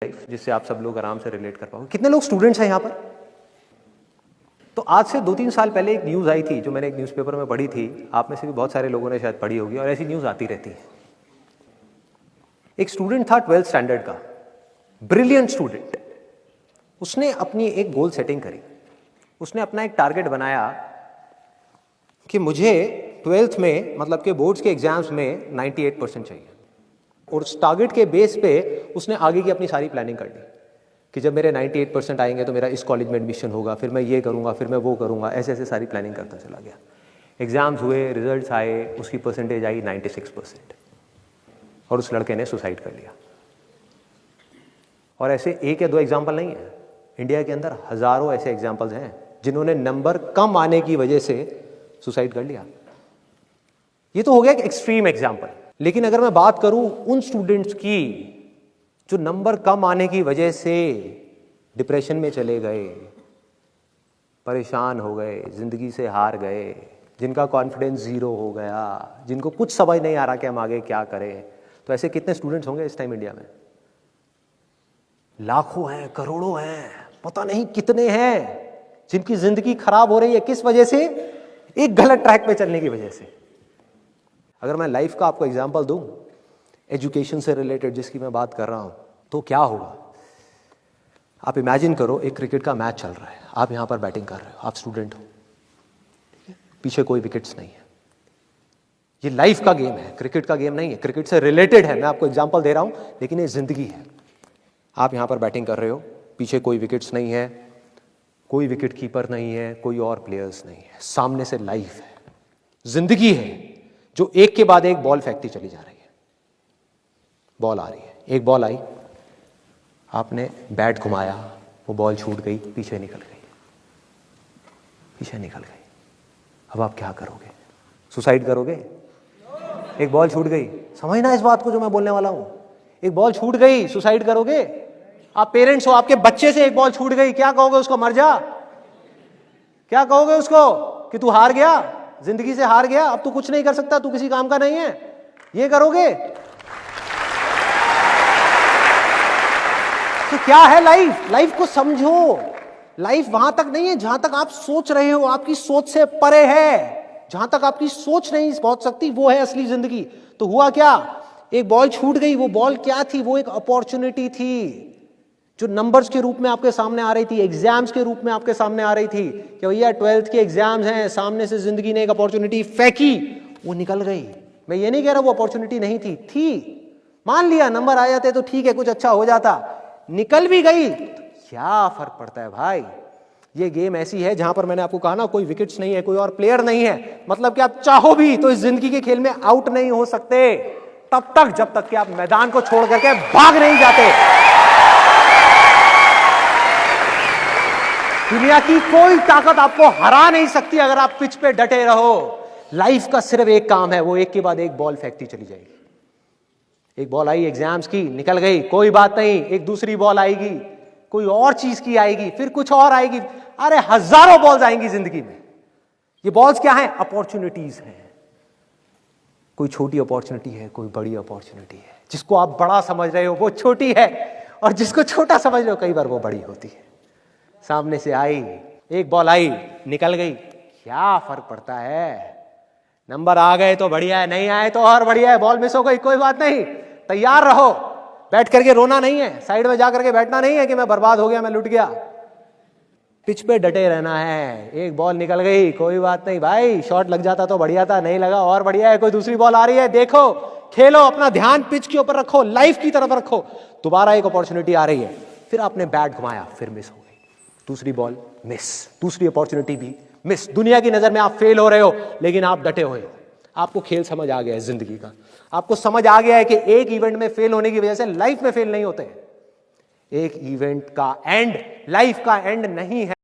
Life जिससे आप सब लोग आराम से रिलेट कर पाओगे। कितने लोग स्टूडेंट्स हैं यहाँ पर? तो आज से 2-3 साल पहले एक न्यूज़ आई थी जो मैंने एक न्यूज़पेपर में पढ़ी थी, आप में से भी बहुत सारे लोगों ने शायद पढ़ी होगी और ऐसी न्यूज़ आती रहती है। एक स्टूडेंट था 12th स्टैंडर्ड का, ब्रिलियंट स्टूडेंट। उसने अपनी एक गोल सेटिंग करी, उसने अपना एक टारगेट बनाया कि मुझे 12th में मतलब के बोर्ड्स के एग्जाम्स में 98% चाहिए, और उस टारगेट के बेस पे उसने आगे की अपनी सारी प्लानिंग कर ली कि जब मेरे 98% आएंगे तो मेरा इस कॉलेज में एडमिशन होगा, फिर मैं ये करूँगा, फिर मैं वो करूँगा, ऐसे ऐसे सारी प्लानिंग करता चला गया। एग्ज़ाम्स हुए, रिजल्ट्स आए, उसकी परसेंटेज आई 96% और उस लड़के ने सुसाइड कर लिया। और ऐसे एक या दो एग्जाम्पल नहीं है, इंडिया के अंदर हज़ारों ऐसे एग्जाम्पल्स हैं जिन्होंने नंबर कम आने की वजह से सुसाइड कर लिया। ये तो हो गया एक एक्सट्रीम एग्जाम्पल, लेकिन अगर मैं बात करूं उन स्टूडेंट्स की जो नंबर कम आने की वजह से डिप्रेशन में चले गए, परेशान हो गए, जिंदगी से हार गए, जिनका कॉन्फिडेंस जीरो हो गया, जिनको कुछ समझ नहीं आ रहा कि हम आगे क्या करें, तो ऐसे कितने स्टूडेंट्स होंगे इस टाइम इंडिया में? लाखों हैं, करोड़ों हैं, पता नहीं कितने हैं जिनकी जिंदगी खराब हो रही है। किस वजह से? एक गलत ट्रैक पे चलने की वजह से। अगर मैं लाइफ का आपको एग्जांपल दूं, एजुकेशन से रिलेटेड जिसकी मैं बात कर रहा हूं, तो क्या होगा? आप इमेजिन करो एक क्रिकेट का मैच चल रहा है, आप यहां पर बैटिंग कर रहे हो, आप स्टूडेंट हो, ठीक है? पीछे कोई विकेट्स नहीं है। ये लाइफ का गेम है, क्रिकेट का गेम नहीं है, क्रिकेट से रिलेटेड है, मैं आपको एग्जांपल दे रहा हूं, लेकिन ये जिंदगी है। आप यहां पर बैटिंग कर रहे हो, पीछे कोई विकेट्स नहीं है, कोई विकेट कीपर नहीं है, कोई और प्लेयर्स नहीं है, सामने से लाइफ है, जिंदगी है जो एक के बाद एक बॉल फेंकती चली जा रही है। बॉल आ रही है, एक बॉल आई, आपने बैट घुमाया, वो बॉल छूट गई, पीछे निकल गई, पीछे निकल गई। अब आप क्या करोगे? सुसाइड करोगे? एक बॉल छूट गई, समझना इस बात को जो मैं बोलने वाला हूं। एक बॉल छूट गई, सुसाइड करोगे? आप पेरेंट्स हो, आपके बच्चे से एक बॉल छूट गई, क्या कहोगे उसको? मर जा? क्या कहोगे उसको कि तू हार गया, जिंदगी से हार गया, अब तू कुछ नहीं कर सकता, तू किसी काम का नहीं है? ये करोगे? तो क्या है लाइफ? लाइफ को समझो। लाइफ वहां तक नहीं है जहां तक आप सोच रहे हो, आपकी सोच से परे है। जहां तक आपकी सोच नहीं पहुंच सकती वो है असली जिंदगी। तो हुआ क्या? एक बॉल छूट गई। वो बॉल क्या थी? वो एक अपॉर्चुनिटी थी जो नंबर्स के रूप में आपके सामने आ रही थी, एग्जाम्स के रूप में आपके सामने आ रही थी कि भैया 12th के एग्जाम्स हैं, सामने से जिंदगी ने एक अपॉर्चुनिटी फेंकी, वो निकल गई। मैं ये नहीं कह रहा वो अपॉर्चुनिटी नहीं थी, मान लिया नंबर आ जाते तो ठीक है, कुछ अच्छा हो जाता, निकल भी गई, क्या फर्क पड़ता है भाई? ये गेम ऐसी है जहां पर मैंने आपको कहा ना, कोई विकेट्स नहीं है, कोई और प्लेयर नहीं है, मतलब कि आप चाहो भी तो इस जिंदगी के खेल में आउट नहीं हो सकते तब तक जब तक कि आप मैदान को छोड़ करके भाग नहीं जाते। दुनिया की कोई ताकत आपको हरा नहीं सकती अगर आप पिच पे डटे रहो। लाइफ का सिर्फ एक काम है, वो एक के बाद एक बॉल फेंकती चली जाएगी। एक बॉल आई एग्जाम्स की, निकल गई, कोई बात नहीं, एक दूसरी बॉल आएगी, कोई और चीज की आएगी, फिर कुछ और आएगी। अरे हजारों बॉल्स आएंगी जिंदगी में। ये बॉल्स क्या हैं? अपॉर्चुनिटीज हैं। कोई छोटी अपॉर्चुनिटी है, कोई बड़ी अपॉर्चुनिटी है। जिसको आप बड़ा समझ रहे हो वो छोटी है, और जिसको छोटा समझ रहे हो कई बार वो बड़ी होती है। सामने से आई, एक बॉल आई, निकल गई, क्या फर्क पड़ता है? नंबर आ गए तो बढ़िया है, नहीं आए तो और बढ़िया है, बॉल मिस हो गई, कोई बात नहीं, तैयार रहो। बैठ करके रोना नहीं है, साइड में जाकर के बैठना नहीं है कि मैं बर्बाद हो गया, मैं लुट गया। पिच पे डटे रहना है। एक बॉल निकल गई, कोई बात नहीं भाई, शॉट लग जाता तो बढ़िया था, नहीं लगा और बढ़िया है, कोई दूसरी बॉल आ रही है, देखो, खेलो, अपना ध्यान पिच के ऊपर रखो, लाइफ की तरफ रखो। दोबारा एक अपॉर्चुनिटी आ रही है, फिर आपने बैट घुमाया, फिर मिस हो गई, दूसरी बॉल मिस, दूसरी अपॉर्चुनिटी भी मिस। दुनिया की नजर में आप फेल हो रहे हो, लेकिन आप डटे हुए हो। आपको खेल समझ आ गया है जिंदगी का, आपको समझ आ गया है कि एक इवेंट में फेल होने की वजह से लाइफ में फेल नहीं होते। एक इवेंट का एंड लाइफ का एंड नहीं है।